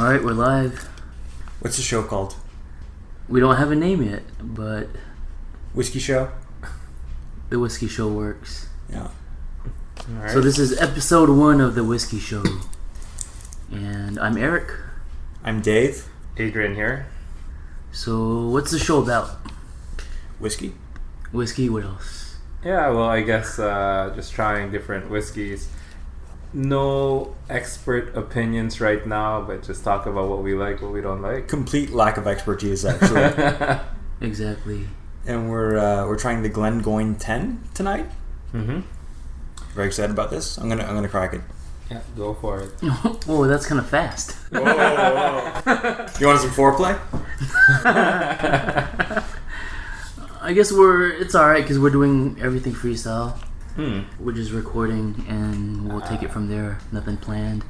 Alright, we're live. What's the show called? We don't have a name yet, but Whisky Show? The Whisky Show works. Yeah. Alright. So this is episode 1 of The Whisky Show. And I'm Eric. I'm Dave. Adrian here. So what's the show about? Whiskey. Whiskey, what else? Yeah, well, I guess just trying different whiskeys. No expert opinions right now, but just talk about what we like, what we don't like. Complete lack of expertise, actually. Exactly. And we're trying the Glengoyne 10 tonight. Mm-hmm. Very excited about this. I'm gonna crack it. Yeah, go for it. Oh, that's kind of fast. Whoa. You want some foreplay? I guess it's alright because we're doing everything freestyle. Hmm. We're just recording and we'll take it from there. Nothing planned.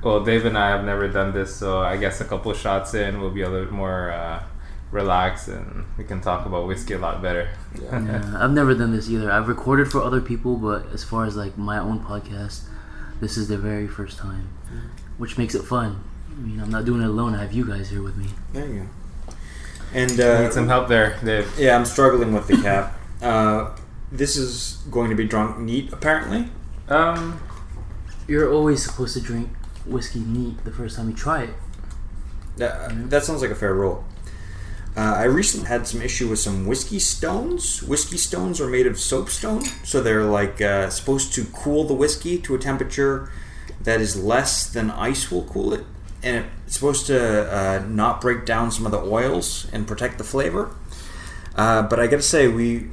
Well, Dave and I have never done this, so I guess a couple shots in we'll be a little more relaxed and we can talk about whiskey a lot better. Yeah, I've never done this either. I've recorded for other people, but as far as like my own podcast, this is the very first time, which makes it fun. I mean, I'm not doing it alone. I have you guys here with me. There you go. And need some help there, Dave. Yeah, I'm struggling with the cap. This is going to be drunk neat, apparently. You're always supposed to drink whiskey neat the first time you try it. That sounds like a fair rule. I recently had some issue with some whiskey stones. Whiskey stones are made of soapstone, so they're like supposed to cool the whiskey to a temperature that is less than ice will cool it, and it's supposed to not break down some of the oils and protect the flavor. But I gotta say, we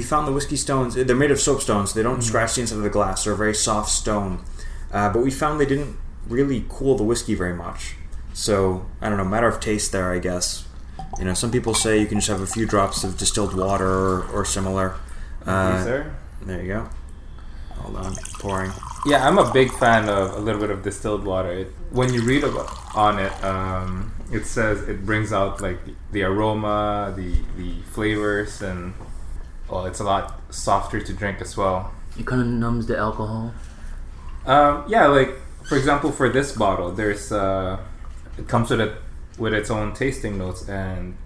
found the whiskey stones. They're made of soapstone, so they don't scratch the inside of the glass. They're a very soft stone. But we found they didn't really cool the whiskey very much. So, I don't know, matter of taste there, I guess. You know, some people say you can just have a few drops of distilled water or similar. There you go. Hold on, pouring. Yeah, I'm a big fan of a little bit of distilled water. When you read on it, it says it brings out like the aroma, the flavors, and well, it's a lot softer to drink as well. It kind of numbs the alcohol. Yeah, like for example, for this bottle, there's it comes with its own tasting notes, and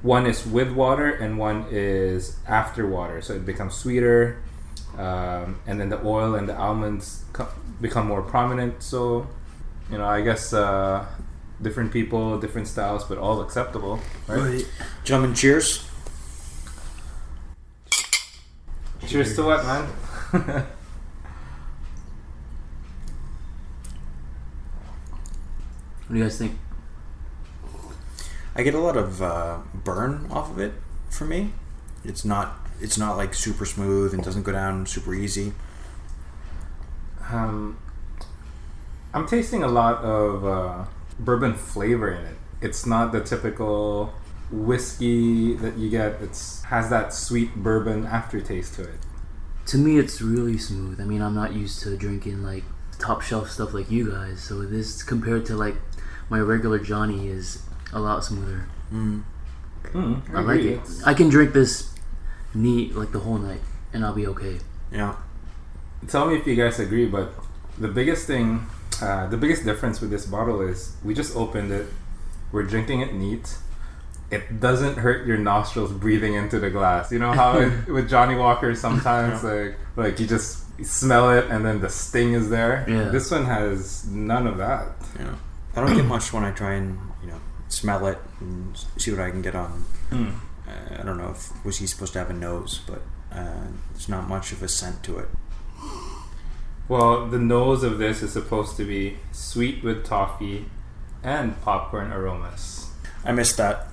one is with water and one is after water, so it becomes sweeter, and then the oil and the almonds become more prominent. So, you know, I guess different people, different styles, but all acceptable, right? Gentlemen, cheers. Cheers to what, man? What do you guys think? I get a lot of burn off of it. For me, it's not like super smooth and doesn't go down super easy. I'm tasting a lot of bourbon flavor in it. It's not the typical whiskey that you get. It has that sweet bourbon aftertaste to it. To me, it's really smooth. I mean, I'm not used to drinking like top shelf stuff like you guys, so this compared to like my regular Johnny is a lot smoother. I like it. I can drink this neat like the whole night and I'll be okay. Yeah. Tell me if you guys agree, but the biggest difference with this bottle is we just opened it, we're drinking it neat. It doesn't hurt your nostrils breathing into the glass. You know how with Johnny Walker sometimes like you just smell it and then the sting is there. Yeah. This one has none of that. Yeah. I don't get much when I try and smell it and see what I can get on. I don't know if whiskey's supposed to have a nose, but there's not much of a scent to it. Well, the nose of this is supposed to be sweet with toffee and popcorn aromas. I missed that.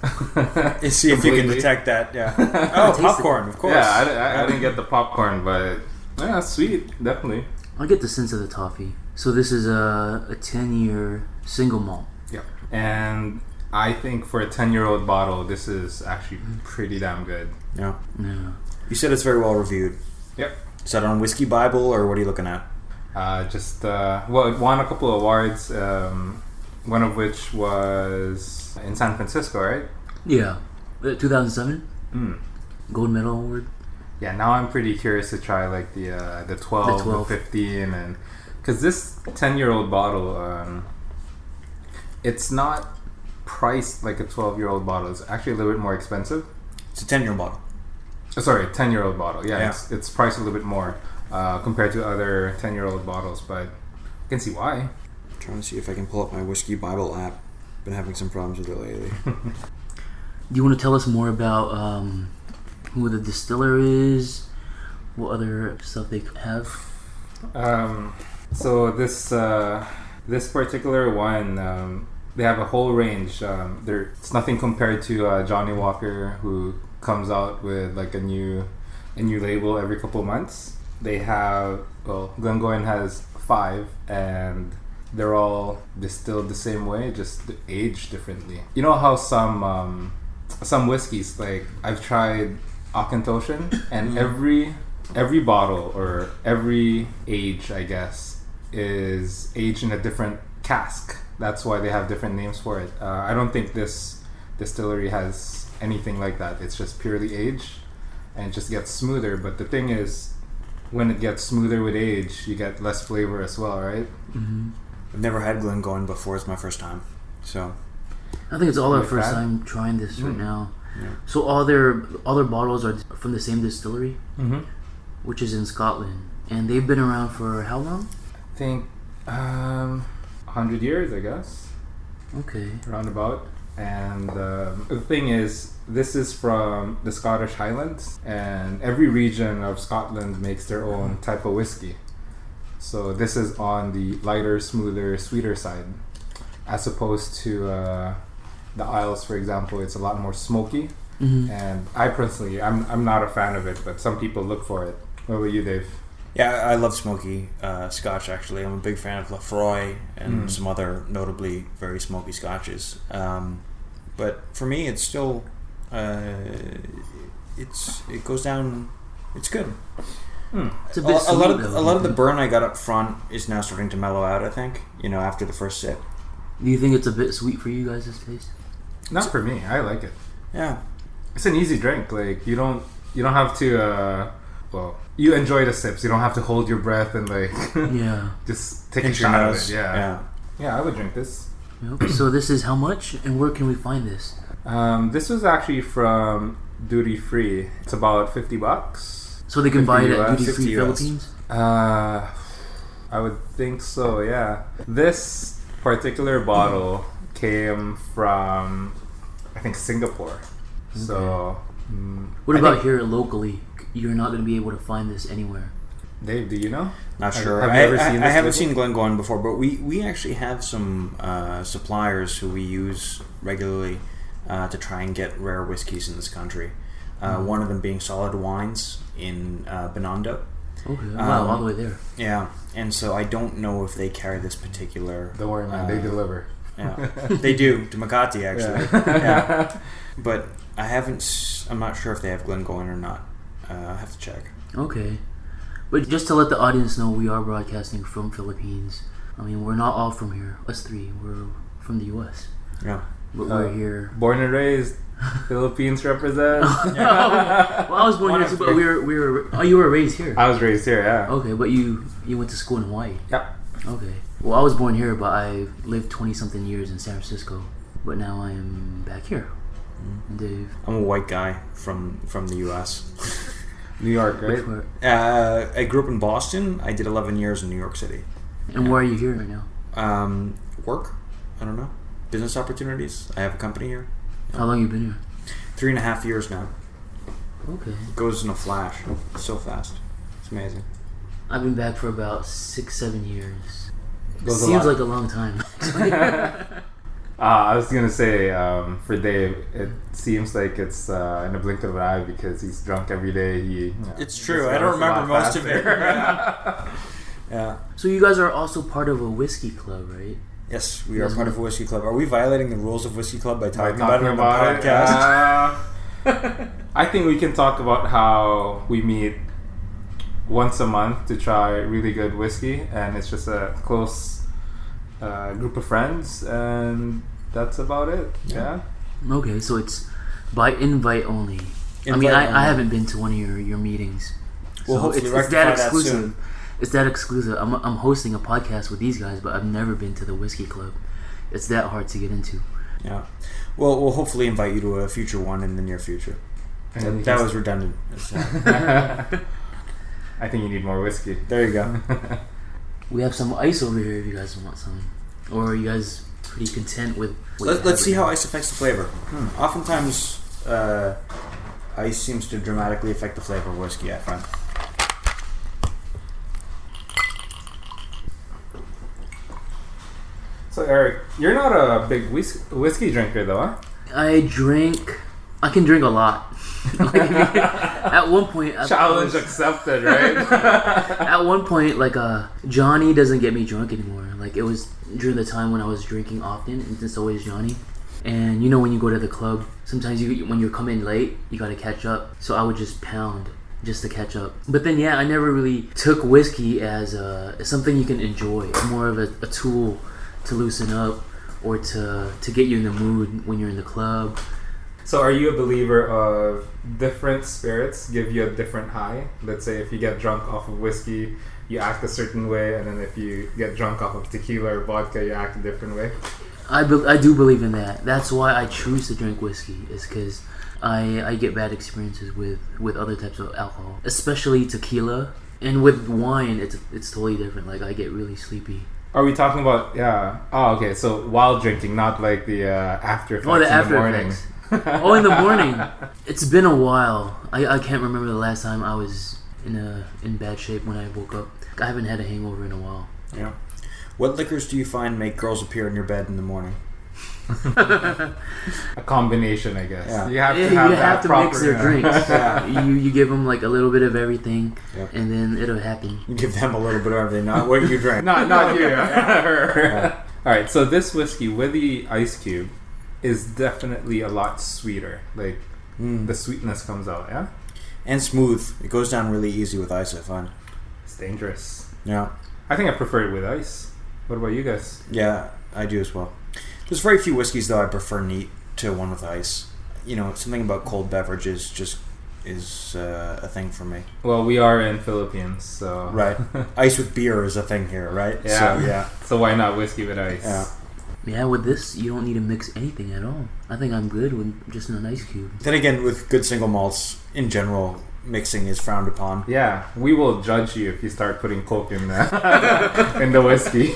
See if you can detect that. Yeah. Oh, popcorn, of course. Yeah, I didn't get the popcorn, but yeah, sweet, definitely. I get the sense of the toffee. So this is a 10-year single malt. Yeah, and I think for a 10-year-old bottle, this is actually pretty damn good. Yeah. Yeah. You said it's very well reviewed. Yep. Is that on Whiskey Bible or what are you looking at? Well, it won a couple of awards. One of which was in San Francisco, right? Yeah. 2007? Gold medal award. Yeah, now I'm pretty curious to try like the 12, the 15, and because this 10-year-old bottle, it's not priced like a 12-year-old bottle. It's actually a little bit more expensive. It's a 10-year bottle. Sorry, 10-year-old bottle. Yeah. It's priced a little bit more compared to other 10-year-old bottles, but I can see why. I'm trying to see if I can pull up my Whiskey Bible app. Been having some problems with it lately. Do you want to tell us more about who the distiller is? What other stuff they have? So this particular one, they have a whole range. It's nothing compared to Johnny Walker, who comes out with like a new label every couple of months. They have Glengoyne has 5, and they're all distilled the same way, just aged differently. You know how some whiskeys, like I've tried Auchentoshan, and every bottle or every age, I guess, is aged in a different cask. That's why they have different names for it. I don't think this distillery has anything like that. It's just purely aged and it just gets smoother. But the thing is, when it gets smoother with age, you get less flavor as well, right? Mm-hmm. I've never had Glengoyne before. It's my first time. So I think it's all our first time trying this right now. Yeah. So all their bottles are from the same distillery, which is in Scotland, and they've been around for how long? I think 100 years, I guess. Okay. Roundabout. And the thing is, this is from the Scottish Highlands, and every region of Scotland makes their own type of whiskey. So this is on the lighter, smoother, sweeter side, as opposed to the Isles, for example. It's a lot more smoky. And I personally, I'm not a fan of it, but some people look for it. What about you, Dave? yeah, I love smoky Scotch. Actually, I'm a big fan of Lafroy and some other notably very smoky Scotches. But for me, it's still it goes down. It's good. It's a bit a lot sweet, of the burn I got up front is now starting to mellow out. I think after the first sip. Do you think it's a bit sweet for you guys, this taste? Not for me. I like it. Yeah, it's an easy drink. Like you don't have to. You enjoy the sips. You don't have to hold your breath and just take a shot of it. Yeah. I would drink this. Okay, so this is how much, and where can we find this? This was actually from duty free. It's about $50. So they can buy it at duty free US. Philippines? I would think so. Yeah. This particular bottle came from, I think, Singapore. Okay. So. What about here locally? You're not going to be able to find this anywhere. Dave, do you know? not sure. Have you ever seen this I haven't label? seen Glengoyne before, but we actually have some suppliers who we use regularly to try and get rare whiskeys in this country. One of them being Solid Wines in Binondo. Okay, wow, all the way there. Yeah, and so I don't know if they carry this particular. Don't worry, man. They deliver. Yeah, they do to Makati actually. Yeah, but I haven't. I'm not sure if they have Glengoyne or not. I have to check. Okay. But just to let the audience know, we are broadcasting from Philippines. I mean, we're not all from here. Us three, we're from the U.S. Yeah. But we're here. Born and raised, Philippines represent. Well, I was born here too, but we were. Oh, you were raised here. I was raised here, yeah. Okay, but you went to school in Hawaii. Yep. Okay. Well, I was born here, but I lived 20-something years in San Francisco. But now I am back here. And Dave. I'm a white guy from the U.S. New York, right? Which part? I grew up in Boston. I did 11 years in New York City. And where are you here right now? Work? I don't know. Business opportunities. I have a company here. How long you been here? 3.5 years now. Okay. It goes in a flash. It's so fast. It's amazing. I've been back for about 6-7 years. Goes a Seems lot. like a long time. I was gonna say for Dave, it seems like it's in a blink of an eye because he's drunk every day. It's true. I don't remember most of it. Yeah. So you guys are also part of a whiskey club, right? Yes, we are part of a whiskey club. Are we violating the rules of whiskey club by talking Talking about it on the about podcast? I think we can talk about how we meet once a month to try really good whiskey, and it's just a close group of friends, and that's about it. Yeah. Okay, so it's by invite only. Invite I only. haven't been to one of your meetings. We'll So hopefully it's rectify that that exclusive. soon. It's that exclusive. I'm hosting a podcast with these guys, but I've never been to the whiskey club. it's that hard to get into. Yeah. Well, we'll hopefully invite you to a future one in the near future. That was redundant. I think you need more whiskey. There you go. We have some ice over here if you guys want some. Or are you guys pretty content with what Let's see how ice affects the flavor. Oftentimes, ice seems to dramatically affect the flavor of whiskey, I find. So Eric, you're not a big whiskey drinker though, huh? I can drink a lot. At one point, challenge accepted, right? At one point, like Johnny doesn't get me drunk anymore. Like it was during the time when I was drinking often, and it's always Johnny. And you know when you go to the club, sometimes when you come in late, you gotta catch up. So I would just pound just to catch up. But then I never really took whiskey as something you can enjoy. It's more of a tool to loosen up or to get you in the mood when you're in the club. So are you a believer of different spirits give you a different high? Let's say if you get drunk off of whiskey, you act a certain way, and then if you get drunk off of tequila or vodka, you act a different way? I do believe in that. That's why I choose to drink whiskey, is because I get bad experiences with other types of alcohol, especially tequila. And with wine, it's totally different. Like I get really sleepy. Are we talking about, okay, so while drinking, not like the after effects in the morning. Effects. In the morning. It's been a while. I can't remember the last time I was in bad shape when I woke up. I haven't had a hangover in a while. Yeah. What liquors do you find make girls appear in your bed in the morning? A combination, I guess. Yeah. You have to you have to proper, mix their drinks. You give them like a little bit of everything, yep. and then it'll happen. You give them a little bit of everything, not what you drank. not you. All right, so this whiskey with the ice cube is definitely a lot sweeter. Like the sweetness comes out, yeah? And smooth. It goes down really easy with ice, I find. It's dangerous. Yeah. I think I prefer it with ice. What about you guys? Yeah, I do as well. There's very few whiskeys, though, I prefer neat to one with ice. You know, something about cold beverages just is a thing for me. Well, we are in Philippines, so... Right. Ice with beer is a thing here, right? Yeah. So, yeah. So why not whiskey with ice? Yeah. Yeah, with this, you don't need to mix anything at all. I think I'm good with just an ice cube. Then again, with good single malts, in general, mixing is frowned upon. Yeah, we will judge you if you start putting Coke in the whiskey.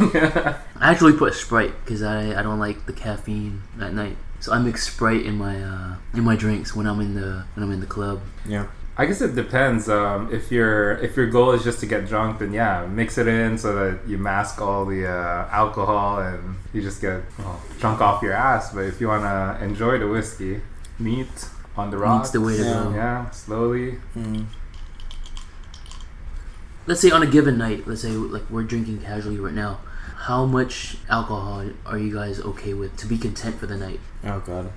I actually put Sprite because I don't like the caffeine at night. So I mix Sprite in my drinks when I'm in the club. Yeah. I guess it depends. If your goal is just to get drunk, then yeah, mix it in so that you mask all the alcohol and you just get drunk off your ass. But if you want to enjoy the whiskey, neat on the rocks. Neat's the way to go. Yeah, slowly. Let's say on a given night, let's say like we're drinking casually right now. How much alcohol are you guys okay with to be content for the night? Oh God.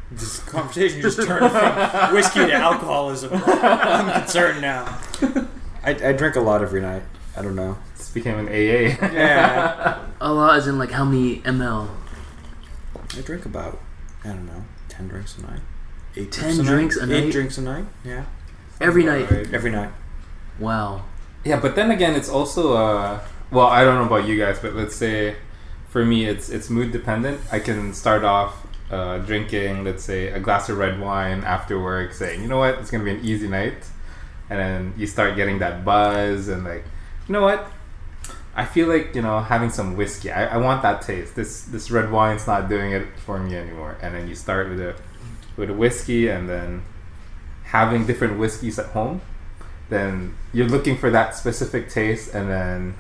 This conversation just turned from whiskey to alcoholism. I'm concerned now. I drink a lot every night. I don't know. This became an AA. Yeah. A lot as in like how many ml? I drink about, 10 drinks a night. 10 drinks a night? 8 drinks a night, yeah. Every night? Right. Every night. Wow. Yeah, but then again, it's also, well, I don't know about you guys, but let's say for me, it's mood dependent. I can start off drinking, let's say, a glass of red wine after work, saying, you know what, it's going to be an easy night. And then you start getting that buzz and like, you know what, I feel like, having some whiskey. I want that taste. This red wine's not doing it for me anymore. And then you start with a whiskey, and then having different whiskeys at home. Then you're looking for that specific taste, and then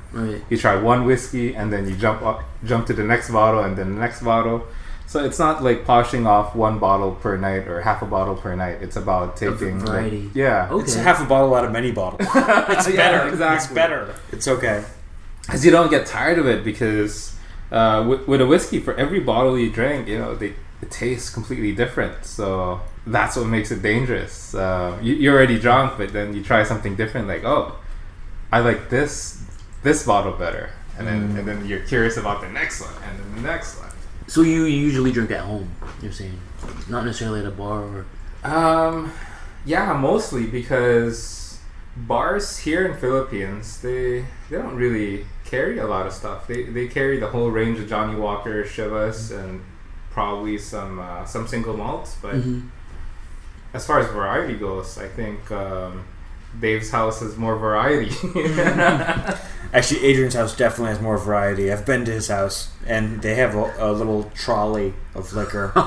you try one whiskey, and then you jump to the next bottle, and then the next bottle. So it's not like polishing off one bottle per night or half a bottle per night. It's about taking variety. Okay. It's half a bottle out of many bottles. It's better. Exactly. It's better. It's okay. Because you don't get tired of it, because with a whiskey, for every bottle you drink, it tastes completely different. So that's what makes it dangerous. You're already drunk, but then you try something different, like, oh, I like this bottle better, and then you're curious about the next one, and then the next one. So you usually drink at home, you're saying? Not necessarily at a bar or... Yeah, mostly, because bars here in Philippines, they don't really carry a lot of stuff. They carry the whole range of Johnny Walker, Chivas, and probably some single malts. But as far as variety goes, I think Dave's house has more variety. Actually, Adrian's house definitely has more variety. I've been to his house, and they have a little trolley of liquor. So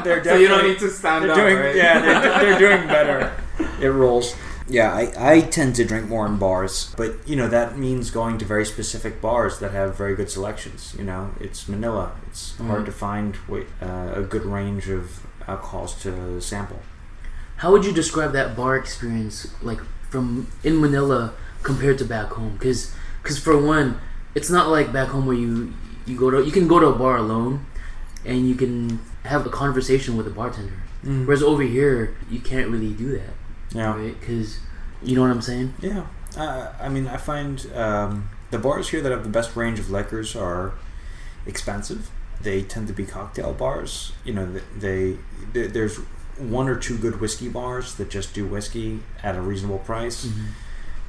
they're definitely, so you don't need to stand up, right? Yeah, they're doing better. It rolls. Yeah, I tend to drink more in bars, but that means going to very specific bars that have very good selections. It's Manila. It's hard to find a good range of alcohols to sample. How would you describe that bar experience, like from in Manila compared to back home? Because for one, it's not like back home where you can go to a bar alone, and you can have a conversation with a bartender. Whereas over here, you can't really do that. Yeah. Right? Because, you know what I'm saying? Yeah. I find the bars here that have the best range of liquors are expensive. They tend to be cocktail bars. There's one or two good whiskey bars that just do whiskey at a reasonable price.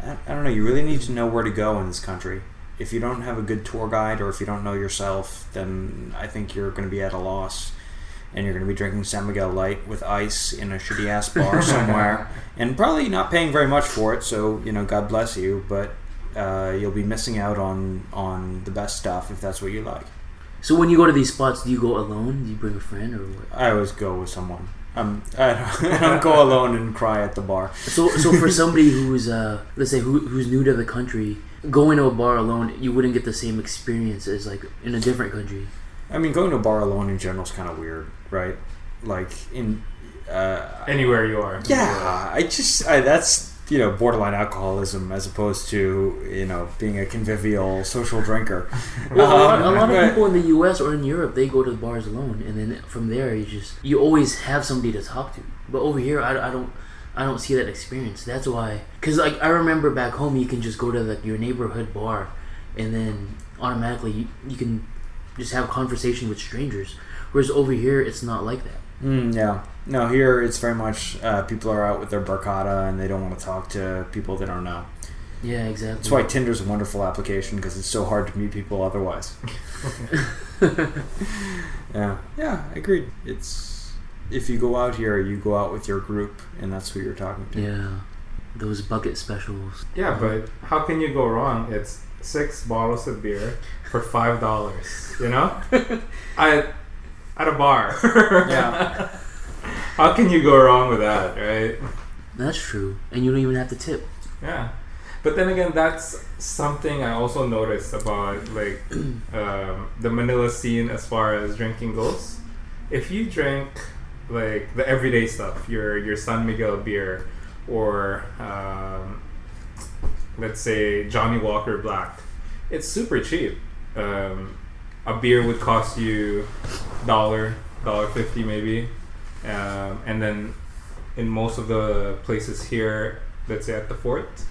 I don't know. You really need to know where to go in this country. If you don't have a good tour guide, or if you don't know yourself, then I think you're going to be at a loss. And you're going to be drinking San Miguel Light with ice in a shitty ass bar somewhere, and probably not paying very much for it. So God bless you, but you'll be missing out on the best stuff if that's what you like. So when you go to these spots, do you go alone? Do you bring a friend, or what? I always go with someone. I don't go alone and cry at the bar. So for somebody who's let's say who's new to the country, going to a bar alone, you wouldn't get the same experience as like in a different country. I mean, going to a bar alone in general is kind of weird, right? Like in anywhere you are. Yeah, that's borderline alcoholism as opposed to being a convivial social drinker. Well, a lot of people in the U.S. or in Europe, they go to the bars alone, and then from there you always have somebody to talk to. But over here, I don't see that experience. That's why, because like I remember back home, you can just go to your neighborhood bar, and then automatically you can just have a conversation with strangers. Whereas over here, it's not like that. Yeah. No, here it's very much people are out with their barcada and they don't want to talk to people they don't know. Yeah, exactly. That's why Tinder's a wonderful application, because it's so hard to meet people otherwise. Yeah, agreed. It's if you go out here, you go out with your group, and that's who you're talking to. Yeah, those bucket specials. Yeah, but how can you go wrong? It's 6 bottles of beer for $5. At a bar. Yeah. How can you go wrong with that, right? That's true. And you don't even have to tip. Yeah. But then again, that's something I also noticed about like the Manila scene as far as drinking goes. If you drink like the everyday stuff, your San Miguel beer, or let's say Johnny Walker Black, it's super cheap. A beer would cost you $1.50 maybe, and then in most of the places here, let's say at the Fort,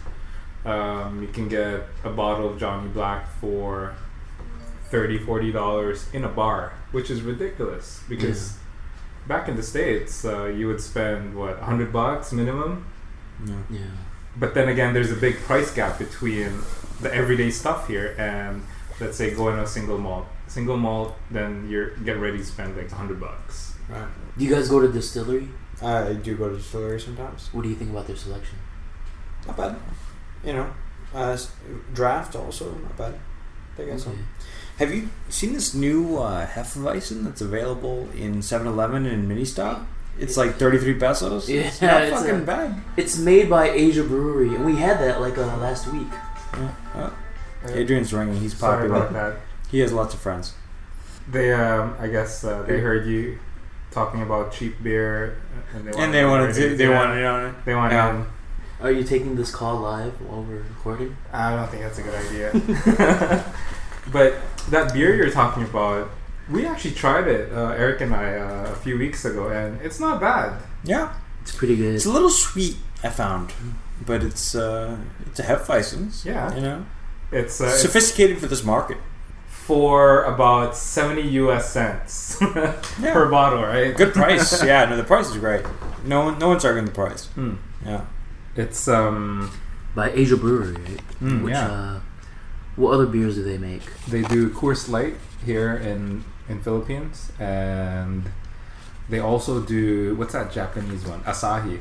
you can get a bottle of Johnny Black for $30-$40 in a bar, which is ridiculous because back in the States, you would spend $100 minimum. Yeah. But then again, there's a big price gap between the everyday stuff here and, let's say, going to a single malt, then you're get ready to spend like $100. Right. Do you guys go to distillery? I do go to distillery sometimes. What do you think about their selection? Not bad. Draft also not bad. They got some. Have you seen this new Hefeweizen that's available in 7-Eleven and mini stock? It's like 33 pesos. Yeah, it's not fucking bad. It's made by Asia Brewery, and we had that last week. Adrian's ringing. He's Sorry popular. about that. He has lots of friends. They, I guess, they heard you talking about cheap beer, and they wanted to. Are you taking this call live while we're recording? I don't think that's a good idea. But that beer you're talking about, we actually tried it, Eric and I, a few weeks ago, and it's not bad. Yeah, it's pretty good. It's a little sweet, I found, but it's a Hefeweizen. Yeah, it's sophisticated for this market. For about 70 US cents per bottle, right? Good price. Yeah, no, the price is great. No one's arguing the price. Mm. Yeah. It's by Asia Brewery, right? yeah. What other beers do they make? They do Coors Light here in Philippines, and they also do, what's that Japanese one? Asahi.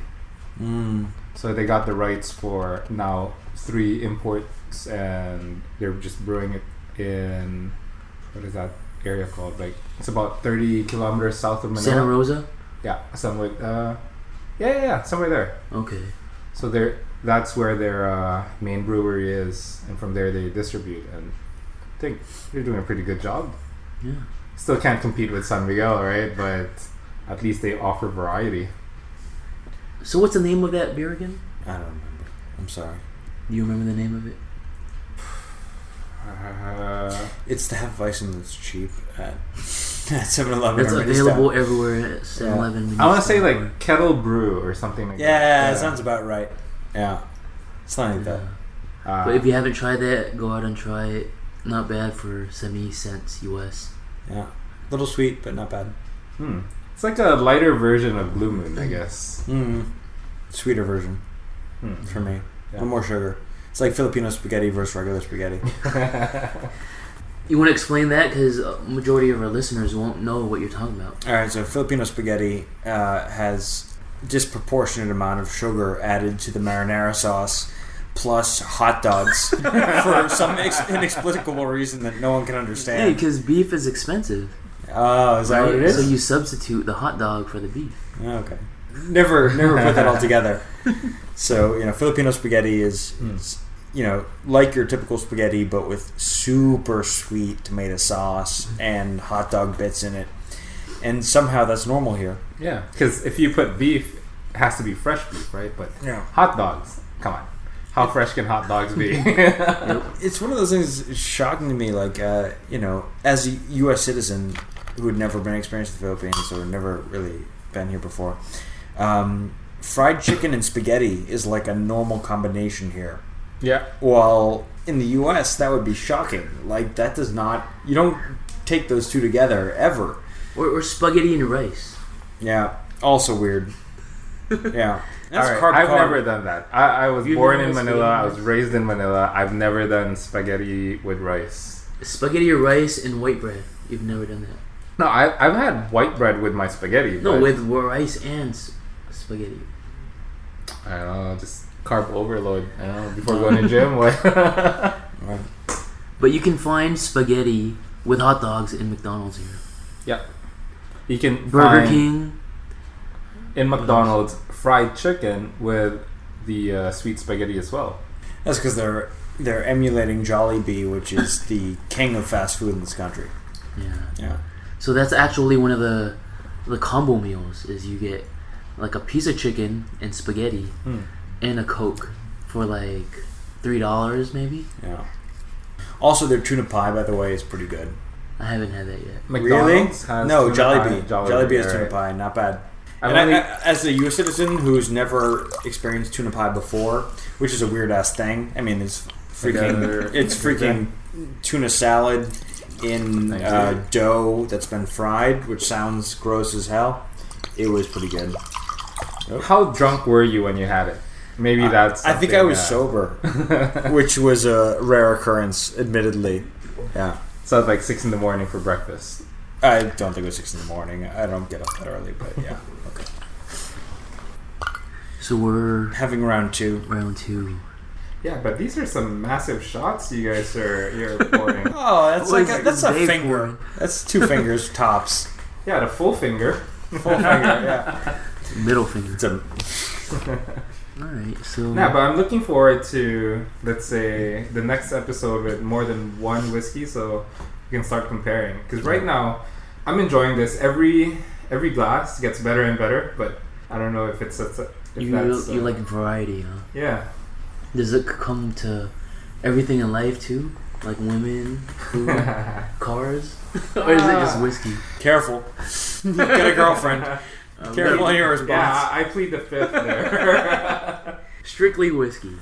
So they got the rights for now 3 imports, and they're just brewing it in, what is that area called? Like, it's about 30 kilometers south of Manila. Santa Rosa? Yeah, somewhere. Yeah, somewhere there. Okay. So that's where their main brewery is, and from there they distribute. And I think they're doing a pretty good job. Yeah. Still can't compete with San Miguel, right? But at least they offer variety. So what's the name of that beer again? I don't remember. I'm sorry. Do you remember the name of it? It's the Hefeweizen that's cheap at 7-Eleven. That's available everywhere at 7-Eleven. I want to say like Kettle Brew or something like that. Yeah, that sounds about right. Yeah. Something like that. But if you haven't tried that, go out and try it. Not bad for 70 cents US. Yeah. Little sweet, but not bad. It's like a lighter version of Blue Moon, I guess. Sweeter version for me. Yeah. With more sugar. It's like Filipino spaghetti versus regular spaghetti. You want to explain that? Because majority of our listeners won't know what you're talking about. Alright, so Filipino spaghetti has disproportionate amount of sugar added to the marinara sauce, plus hot dogs for some inexplicable reason that no one can understand. Hey, because beef is expensive. Oh, is that right? what it is? So you substitute the hot dog for the beef. Okay. Never put that all together. So, Filipino spaghetti is like your typical spaghetti, but with super sweet tomato sauce and hot dog bits in it. And somehow that's normal here. Yeah, because if you put beef, it has to be fresh beef, right? But hot dogs, come on. How fresh can hot dogs be? It's one of those things that's shocking to me, like, as a U.S. citizen who had never been experienced in the Philippines or never really been here before, fried chicken and spaghetti is like a normal combination here. Yeah. While in the U.S., that would be shocking. Like, that does not... You don't take those two together, ever. Or spaghetti and rice. Yeah. Also weird. Yeah. That's all right. I've never done that. I was born in Manila. I was raised in Manila. I've never done spaghetti with rice. Spaghetti or rice and white bread. You've never done that. No, I've had white bread with my spaghetti. No, with rice and spaghetti. I don't know, just carb overload. I don't know, before going to gym. But you can find spaghetti with hot dogs in McDonald's here. Yeah. You can Burger King. In McDonald's, fried chicken with the sweet spaghetti as well. That's because they're emulating Jollibee, which is the king of fast food in this country. Yeah. So that's actually one of the combo meals. Is you get like a piece of chicken and spaghetti and a Coke for like $3 maybe. Yeah. Also, their tuna pie, by the way, is pretty good. I haven't had that yet. McDonald's has no, tuna Jollibee. Pie. Jollibee has tuna pie, not bad. As a U.S. citizen who's never experienced tuna pie before, which is a weird ass thing. I mean, it's freaking tuna salad in dough that's been fried, which sounds gross as hell. It was pretty good. How drunk were you when you had it? Maybe that's. I think I was sober, which was a rare occurrence, admittedly. Yeah. So it's like 6 a.m. for breakfast. I don't think it was 6 a.m. I don't get up that early, but yeah. Okay. So we're having round 2. Round 2. Yeah, but these are some massive shots you're pouring. Oh, that's a finger. That's 2 fingers tops. Yeah, the full finger. Full finger, yeah. Middle finger. Alright, so... Yeah, but I'm looking forward to, let's say, the next episode with more than one whiskey, so we can start comparing. Because right now, I'm enjoying this. Every glass gets better and better, but I don't know if it's... You like variety, huh? Yeah. Does it come to everything in life, too? Like women, food, cars? Or is it just whiskey? Careful. Get a girlfriend. Careful on your response. Yeah, I plead the 5th there. Strictly whiskey.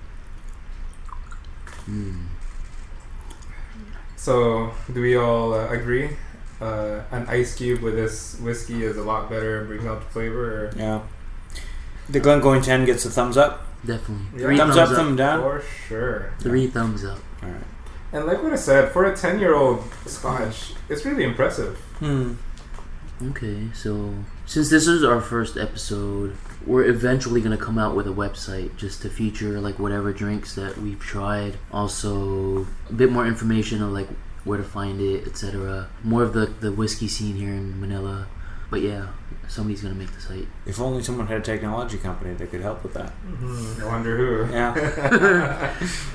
So, do we all agree? An ice cube with this whiskey is a lot better and brings out the flavor? Or? Yeah. The Glengoyne 10 gets a thumbs up. Definitely. Yeah. 3 Thumbs up, thumb down? For sure. 3 thumbs up. Alright. And like what I said, for a 10-year-old Scotch, it's really impressive. Okay, so since this is our first episode, we're eventually going to come out with a website just to feature like whatever drinks that we've tried. Also, a bit more information on like where to find it, etc. More of the whiskey scene here in Manila. But yeah, somebody's going to make the site. If only someone had a technology company that could help with that. I wonder who. Yeah.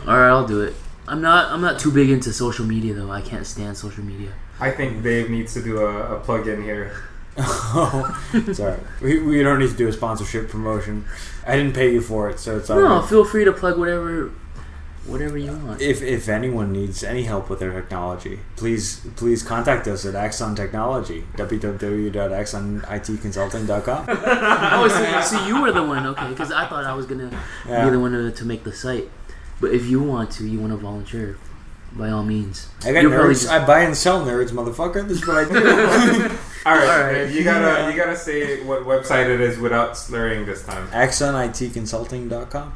Alright, I'll do it. I'm not too big into social media though. I can't stand social media. I think Dave needs to do a plug-in here. Oh, sorry. We don't need to do a sponsorship promotion. I didn't pay you for it, so it's all No, good. feel free to plug whatever you want. If anyone needs any help with their technology, please contact us at Axon Technology, www.axonitconsulting.com. Oh, so you were the one, okay? Because I thought I was gonna be the one to make the site. But if you want to volunteer, by all means. I got nerds. I buy and sell nerds, motherfucker. This is what I do. All right. You gotta say what website it is without slurring this time. AxonITconsulting.com.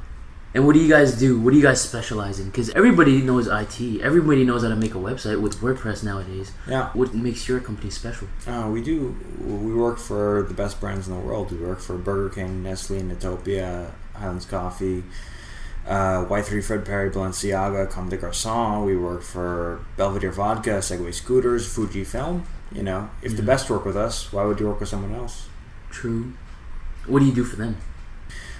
And what do you guys do? What do you guys specialize in? Because everybody knows IT. Everybody knows how to make a website with WordPress nowadays. Yeah. What makes your company special? We work for the best brands in the world. We work for Burger King, Nestle, Natopia, Highlands Coffee, Y3 Fred Perry, Balenciaga, Comme des Garçons. We work for Belvedere Vodka, Segway Scooters, Fujifilm. You know, if the best work with us, why would you work with someone else? True. What do you do for them?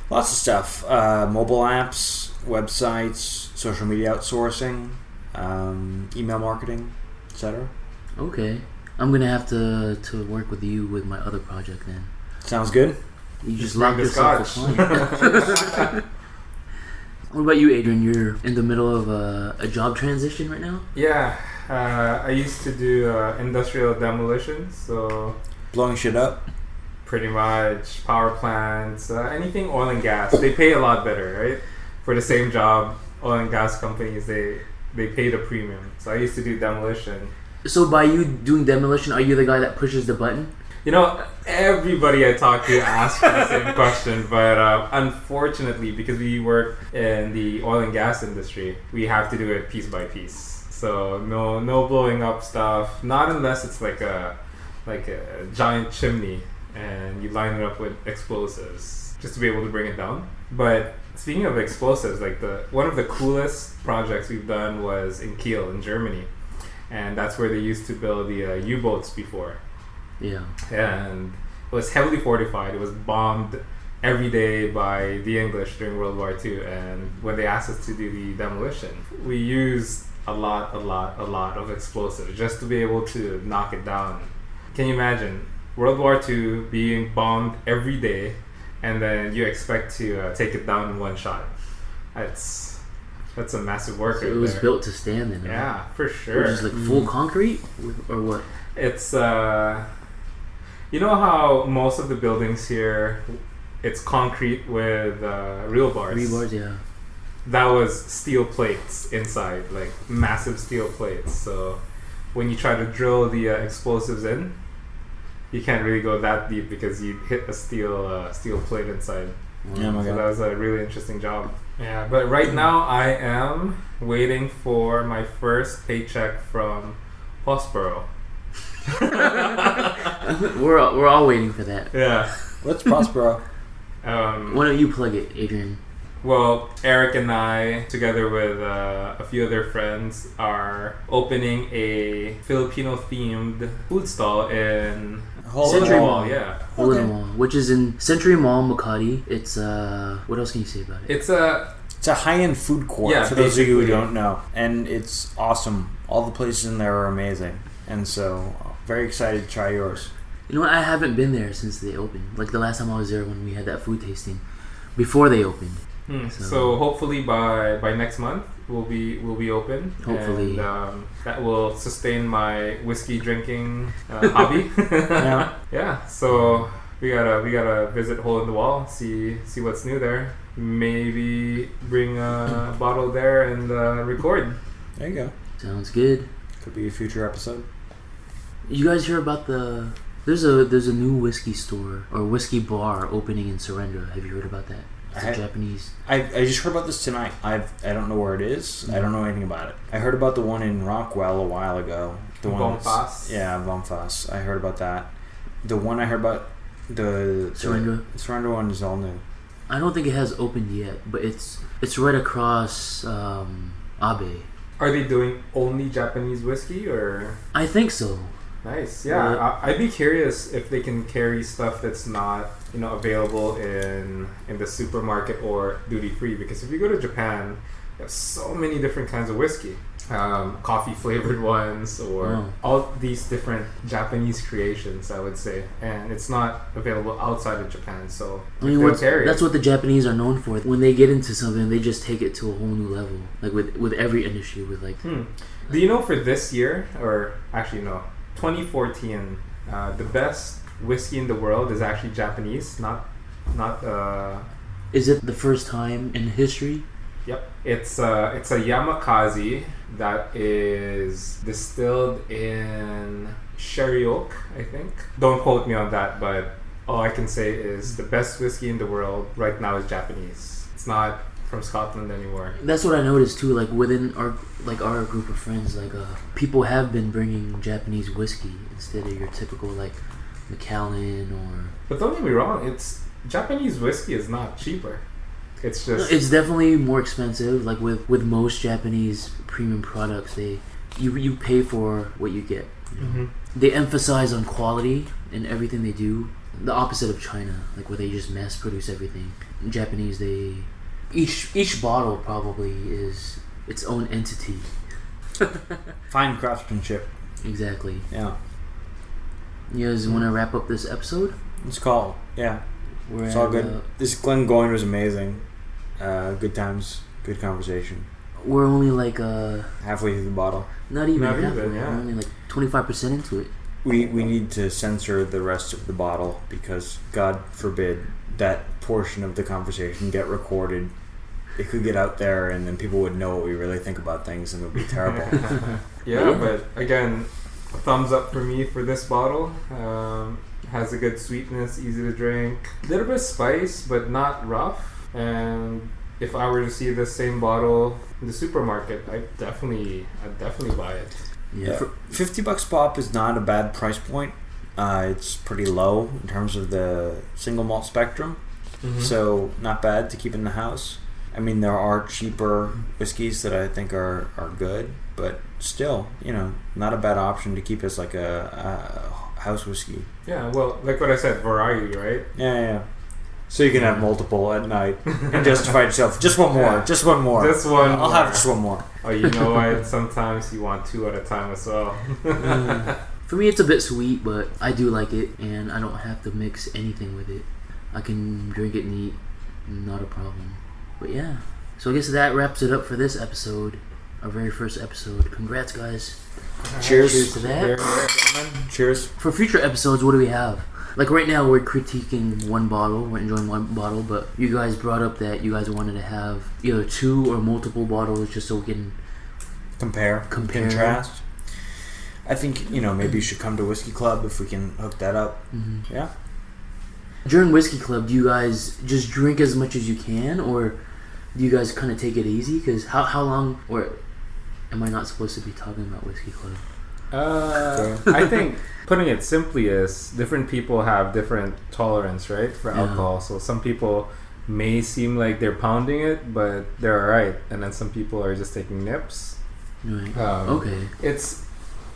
Lots of stuff. Mobile apps, websites, social media outsourcing, email marketing, etc. Okay. I'm going to have to work with you with my other project then. Sounds good. You just locked yourself a client. What about you, Adrian? You're in the middle of a job transition right now? Yeah. I used to do industrial demolition, so... Blowing shit up? Pretty much. Power plants, anything oil and gas. They pay a lot better, right? For the same job, oil and gas companies, they pay the premium. So I used to do demolition. So by you doing demolition, are you the guy that pushes the button? You know, everybody I talk to asks the same question, but unfortunately, because we work in the oil and gas industry, we have to do it piece by piece. So no blowing up stuff, not unless it's like a giant chimney and you line it up with explosives just to be able to bring it down. But speaking of explosives, like one of the coolest projects we've done was in Kiel in Germany, and that's where they used to build the U-boats before. Yeah. And it was heavily fortified. It was bombed every day by the English during World War II. And when they asked us to do the demolition, we used a lot of explosives just to be able to knock it down. Can you imagine World War II being bombed every day, and then you expect to take it down in one shot? That's a massive work. So it was built to stand then. Yeah, for sure. Which is like full concrete, or what? It's you know how most of the buildings here, it's concrete with real bars. Rebars, yeah. That was steel plates inside, like massive steel plates. So when you try to drill the explosives in, you can't really go that deep because you hit a steel plate inside. Yeah, my So God. that was a really interesting job. Yeah, but right now I am waiting for my first paycheck from Prospero. We're all waiting for that. Yeah. What's Prospero? Why don't you plug it, Adrian? Well, Eric and I, together with a few other friends, are opening a Filipino-themed food stall in Century Mall. Mall. Yeah, Hole in the Wall, which is in Century Mall, Makati. It's what else can you say about it? it's a It's a high-end food court, Yeah, for those of you who basically. don't know. And it's awesome. All the places in there are amazing. And so, very excited to try yours. You know what? I haven't been there since they opened. Like the last time I was there when we had that food tasting, before they opened. So hopefully by next month we'll be open. Hopefully. And, that will sustain my whiskey drinking hobby. Yeah. Yeah. So we gotta visit Hole in the Wall, see what's new there. Maybe bring a bottle there and record. There you go. Sounds good. Could be a future episode. You guys hear about there's a new whiskey store or whiskey bar opening in Surrender? Have you heard about that? It's a Japanese. I just heard about this tonight. I don't know where it is. I don't know anything about it. I heard about the one in Rockwell a while ago. The one Bonfas. Yeah, Bonfas. I heard about that. The one I heard about, the Surrender one is all new. I don't think it has opened yet, but it's right across Abe. Are they doing only Japanese whiskey or? I think so. Nice. Yeah, I'd be curious if they can carry stuff that's not available in the supermarket or duty free. Because if you go to Japan, there's so many different kinds of whiskey. Coffee flavored ones or all these different Japanese creations, I would say, and it's not available outside of Japan. So that's what the Japanese are known for. When they get into something, they just take it to a whole new level. Like with every industry, with like. Do you know for this year, or actually no, 2014, the best whiskey in the world is actually Japanese, not. Is it the first time in history? Yep, it's a Yamakaze that is distilled in sherry oak, I think. Don't quote me on that, but all I can say is the best whiskey in the world right now is Japanese. It's not from Scotland anymore. That's what I noticed too. Like within our group of friends, like people have been bringing Japanese whiskey instead of your typical like Macallan or. But don't get me wrong, Japanese whiskey is not cheaper. It's definitely more expensive. Like with most Japanese premium products, you pay for what you get. They emphasize on quality in everything they do. The opposite of China, like where they just mass produce everything. In Japanese, each bottle probably is its own entity. Fine craftsmanship. Exactly. Yeah. You guys want to wrap up this episode? It's called. Yeah. It's all good. This Glengoyne was amazing. Good times, good conversation. We're only like halfway through the bottle. Not even halfway. We're only like 25% into it. We need to censor the rest of the bottle because God forbid that portion of the conversation get recorded. It could get out there and then people would know what we really think about things and it would be terrible. Yeah, but again, thumbs up for me for this bottle. Has a good sweetness, easy to drink. A little bit of spice, but not rough. And if I were to see the same bottle in the supermarket, I'd definitely buy it. Yeah. For $50 pop is not a bad price point. It's pretty low in terms of the single malt spectrum. So not bad to keep in the house. I mean, there are cheaper whiskeys that I think are good, but still, not a bad option to keep as like a house whiskey. Yeah, well, like what I said, variety, right? Yeah. So you can have multiple at night and justify yourself. Just one more. Just one more. Just one. I'll have just one more. Oh, you know what? Sometimes you want two at a time as well. For me, it's a bit sweet, but I do like it, and I don't have to mix anything with it. I can drink it neat, not a problem. But yeah, so I guess that wraps it up for this episode, our very first episode. Congrats, guys. Cheers. Cheers to that. Cheers. For future episodes, what do we have? Like right now, we're critiquing one bottle, we're enjoying one bottle, but you guys brought up that you guys wanted to have either two or multiple bottles just so we can compare, contrast. I think, maybe you should come to Whiskey Club if we can hook that up. Yeah. During Whiskey Club, do you guys just drink as much as you can, or do you guys kind of take it easy? Because how long, or am I not supposed to be talking about Whiskey Club? I think putting it simply is different people have different tolerance, right, for alcohol. So some people may seem like they're pounding it, but they're alright, and then some people are just taking nips. Right. Okay.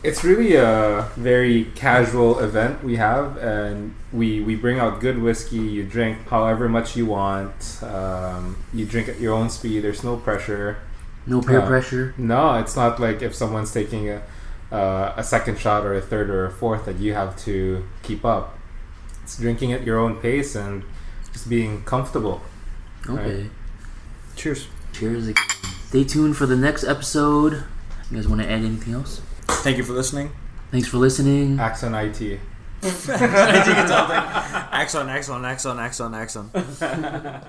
It's really a very casual event we have, and we bring out good whiskey. You drink however much you want. You drink at your own speed. There's no pressure. No peer pressure. No, it's not like if someone's taking a second shot or a third or a fourth that you have to keep up. It's drinking at your own pace and just being comfortable. Okay. Right? Cheers. Cheers again. Stay tuned for the next episode. You guys want to add anything else? Thank you for listening. Thanks for listening. Axon IT. I think it's all thing. Axon.